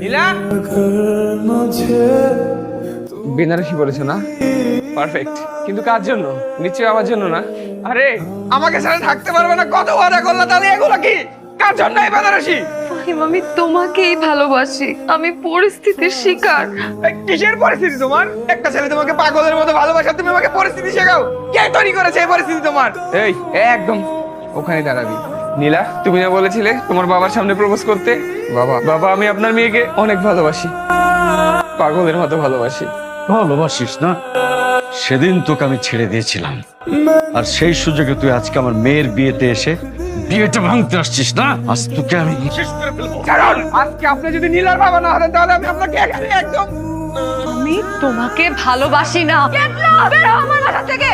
নীলা বেনারসি বলেছো না? পারফেক্ট, কিন্তু কার জন্য? নিশ্চয়ই আমার জন্য না। আরে আমাকে ছাড়া থাকতে পারবে না, কত ওয়াদা করলা, তাহলে এগুলো কি কার জন্য এই বেনারসি? ফাহিম, আমি তোমাকেই ভালোবাসি, আমি পরিস্থিতির শিকার। কিসের পরিস্থিতি তোমার? একটা ছেলে তোমাকে পাগলের মতো ভালোবাসা, তুমি আমাকে পরিস্থিতি শেখাও? কে তৈরি করেছে এই পরিস্থিতি তোমার? এই একদম ওখানে দাঁড়াবি। নীলা, তুমি না বলেছিলে তোমার বাবার সামনে প্রপোজ করতে? বাবা বাবা, আমি আপনার মেয়েকে অনেক ভালোবাসি, পাগলের মতো ভালোবাসি। ভালোবাসিস না? সেদিন তোকে আমি ছেড়ে দিয়েছিলাম, আর সেই সুযোগে তুই আজকে আমার মেয়ের বিয়েতে এসে বিয়েটা ভাঙতে আসছিস না? আজ তোকে আমি শেষ করে ফেলবো। কারণ আজকে আপনি যদি নীলার বাবা না হতেন, তাহলে আমি আপনাকে এখানে একদম। আমি তোমাকে ভালোবাসি না। বের হও আমার বাসা থেকে।